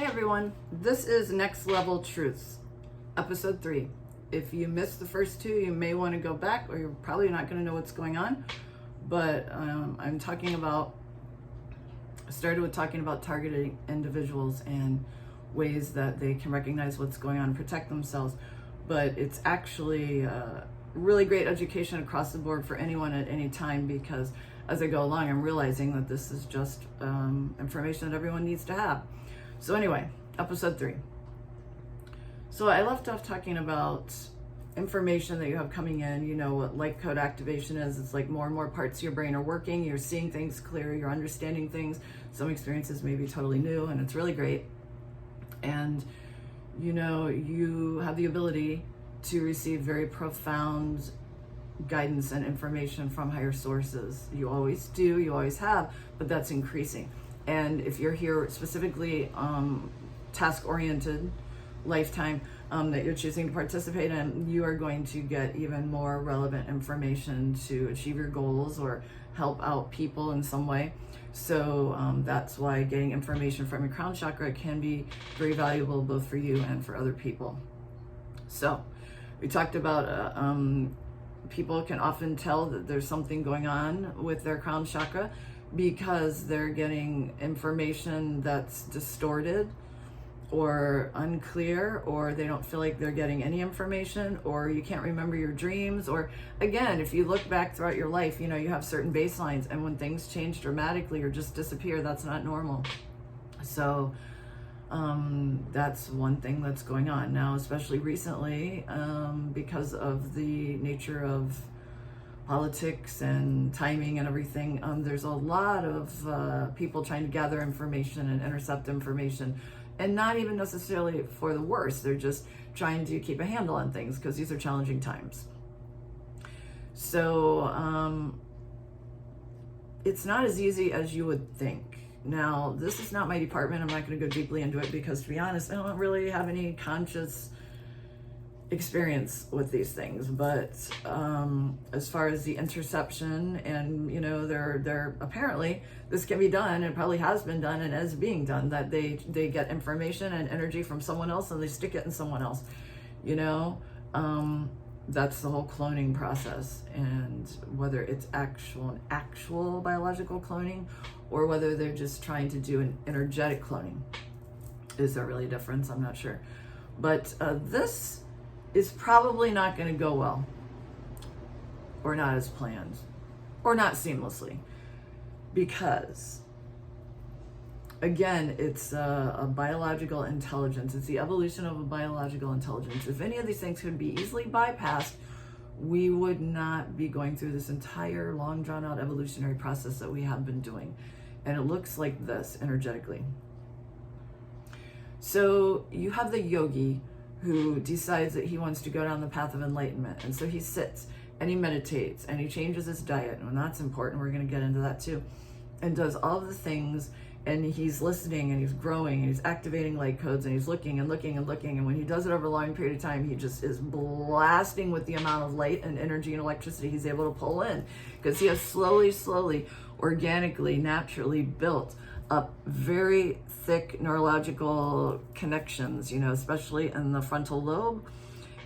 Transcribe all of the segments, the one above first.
Hey everyone, this is Next Level Truths, episode 3. If you missed the first 2, you may want to go back, or you're probably not going to know what's going on. But I started with talking about targeting individuals and ways that they can recognize what's going on and protect themselves. But it's actually really great education across the board for anyone at any time, because as I go along, I'm realizing that this is just information that everyone needs to have. So anyway, episode 3. So I left off talking about information that you have coming in. You know what light code activation is. It's like more and more parts of your brain are working. You're seeing things clear. You're understanding things. Some experiences may be totally new, and it's really great. And you know, you have the ability to receive very profound guidance and information from higher sources. You always do, you always have, but that's increasing. And if you're here specifically task-oriented lifetime that you're choosing to participate in, you are going to get even more relevant information to achieve your goals or help out people in some way. So that's why getting information from your crown chakra can be very valuable both for you and for other people. So we talked about people can often tell that there's something going on with their crown chakra because they're getting information that's distorted or unclear, or they don't feel like they're getting any information, or you can't remember your dreams. Or again, if you look back throughout your life, you know, you have certain baselines, and when things change dramatically or just disappear, that's not normal. So that's one thing that's going on now, especially recently, because of the nature of politics and timing and everything. There's a lot of people trying to gather information and intercept information, and not even necessarily for the worst. They're just trying to keep a handle on things because these are challenging times. So it's not as easy as you would think. Now, this is not my department. I'm not going to go deeply into it because, to be honest, I don't really have any conscious experience with these things. But as far as the interception, and you know, they're apparently this can be done, and probably has been done and is being done, that they get information and energy from someone else and they stick it in someone else, you know. That's the whole cloning process. And whether it's actual biological cloning, or whether they're just trying to do an energetic cloning, is there really a difference? I'm not sure. But this is probably not going to go well, or not as planned, or not seamlessly, because again, it's a biological intelligence. It's the evolution of a biological intelligence. If any of these things could be easily bypassed, we would not be going through this entire long drawn out evolutionary process that we have been doing. And it looks like this energetically. So you have the yogi who decides that he wants to go down the path of enlightenment. And so he sits and he meditates and he changes his diet. And that's important. We're going to get into that too. And does all of the things, and he's listening and he's growing and he's activating light codes and he's looking and looking and looking. And when he does it over a long period of time, he just is blasting with the amount of light and energy and electricity he's able to pull in, because he has slowly, organically, naturally built up very thick neurological connections, you know, especially in the frontal lobe.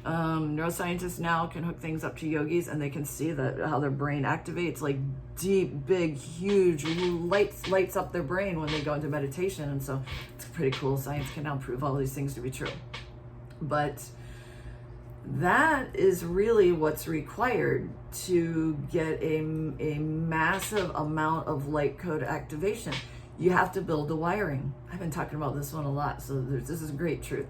Neuroscientists now can hook things up to yogis, and they can see that how their brain activates, like deep, big, huge lights up their brain when they go into meditation. And so it's pretty cool. Science can now prove all these things to be true. But that is really what's required to get a massive amount of light code activation. You have to build the wiring. I've been talking about this one a lot, so this is great truth.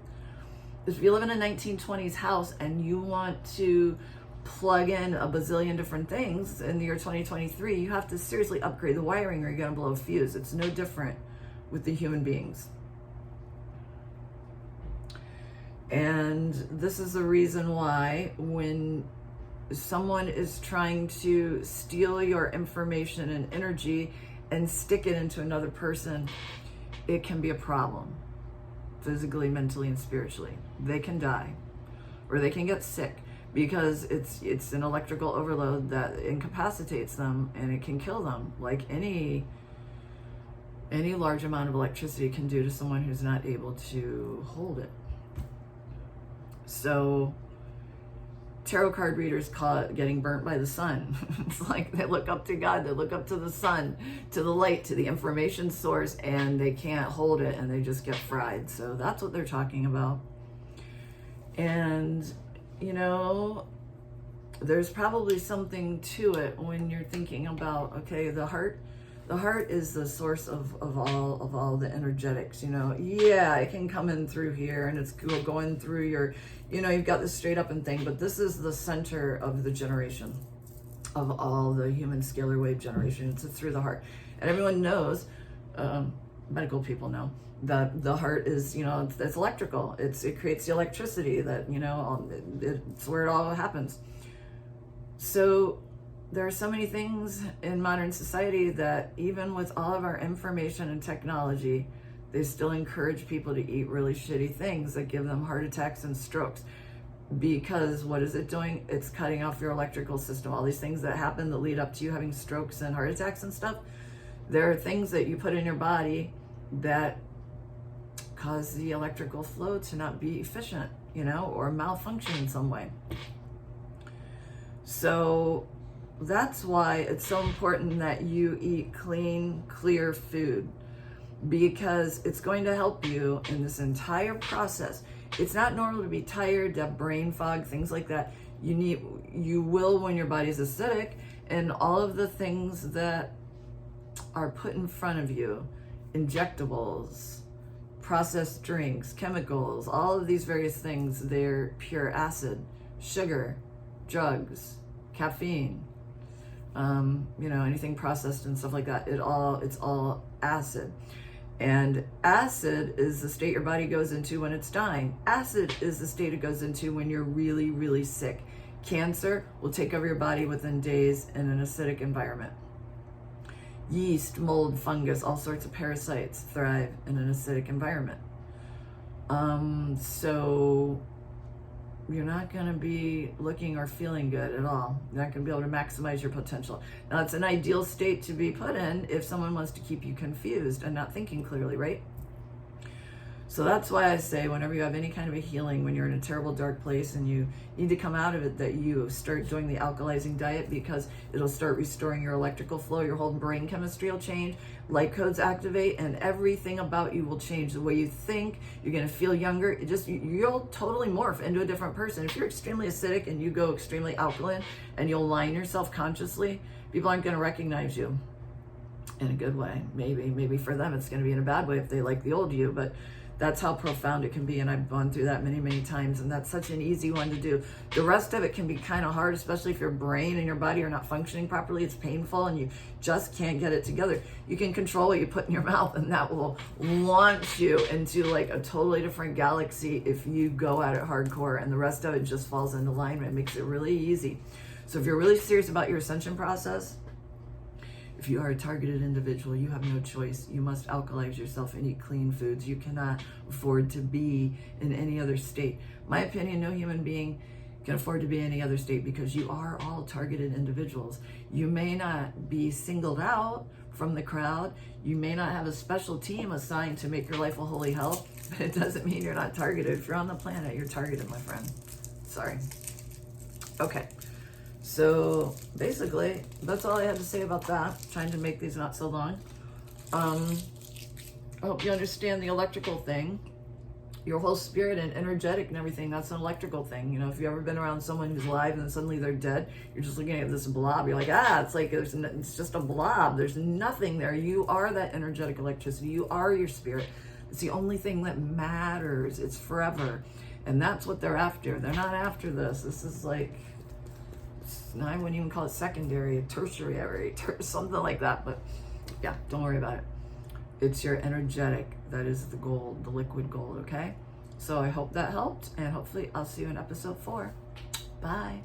If you live in a 1920s house and you want to plug in a bazillion different things in the year 2023, you have to seriously upgrade the wiring, or you're going to blow a fuse. It's no different with the human beings. And this is the reason why when someone is trying to steal your information and energy and stick it into another person, it can be a problem, physically, mentally, and spiritually. They can die, or they can get sick, because it's an electrical overload that incapacitates them, and it can kill them, like any any large amount of electricity can do to someone who's not able to hold it. So tarot card readers call it getting burnt by the sun. It's like they look up to God, they look up to the sun, to the light, to the information source, and they can't hold it and they just get fried. So that's what they're talking about. And, you know, there's probably something to it when you're thinking about, okay, the heart is the source of all the energetics, you know. Yeah, it can come in through here and it's going through your, you know, you've got this straight up and thing, but this is the center of the generation, of all the human scalar wave generation. It's through the heart. And everyone knows, medical people know, that the heart is, you know, it's electrical. It creates the electricity that, you know, it's where it all happens. So there are so many things in modern society that even with all of our information and technology, they still encourage people to eat really shitty things that give them heart attacks and strokes. Because what is it doing? It's cutting off your electrical system. All these things that happen that lead up to you having strokes and heart attacks and stuff, there are things that you put in your body that cause the electrical flow to not be efficient, you know, or malfunction in some way. So that's why it's so important that you eat clean, clear food, because it's going to help you in this entire process. It's not normal to be tired, to have brain fog, things like that. You will when your body's acidic, and all of the things that are put in front of you, injectables, processed drinks, chemicals, all of these various things, they're pure acid, sugar, drugs, caffeine, you know, anything processed and stuff like that. It's all acid. And acid is the state your body goes into when it's dying. Acid is the state it goes into when you're really, really sick. Cancer will take over your body within days in an acidic environment. Yeast, mold, fungus, all sorts of parasites thrive in an acidic environment. So you're not going to be looking or feeling good at all. You're not going to be able to maximize your potential. Now, it's an ideal state to be put in if someone wants to keep you confused and not thinking clearly, right? So that's why I say whenever you have any kind of a healing, when you're in a terrible dark place and you need to come out of it, that you start doing the alkalizing diet, because it'll start restoring your electrical flow, your whole brain chemistry will change, light codes activate, and everything about you will change. The way you think, you're going to feel younger. You'll totally morph into a different person. If you're extremely acidic and you go extremely alkaline and you'll line yourself consciously, people aren't going to recognize you in a good way. Maybe for them it's going to be in a bad way if they like the old you, but that's how profound it can be, and I've gone through that many, many times, and that's such an easy one to do. The rest of it can be kind of hard, especially if your brain and your body are not functioning properly. It's painful, and you just can't get it together. You can control what you put in your mouth, and that will launch you into like a totally different galaxy if you go at it hardcore, and the rest of it just falls into alignment. It makes it really easy. So if you're really serious about your ascension process, if you are a targeted individual, you have no choice. You must alkalize yourself and eat clean foods. You cannot afford to be in any other state. My opinion, no human being can afford to be in any other state, because you are all targeted individuals. You may not be singled out from the crowd. You may not have a special team assigned to make your life a holy hell, but it doesn't mean you're not targeted. If you're on the planet, you're targeted, my friend. Sorry. Okay. So basically, that's all I had to say about that. Trying to make these not so long. I hope you understand the electrical thing. Your whole spirit and energetic and everything, that's an electrical thing. You know, if you've ever been around someone who's alive and then suddenly they're dead, you're just looking at this blob. You're like, it's just a blob. There's nothing there. You are that energetic electricity. You are your spirit. It's the only thing that matters. It's forever. And that's what they're after. They're not after this. This is like, I wouldn't even call it secondary, tertiary, something like that. But yeah, don't worry about it. It's your energetic that is the gold, the liquid gold, okay? So I hope that helped, and hopefully I'll see you in episode 4. Bye.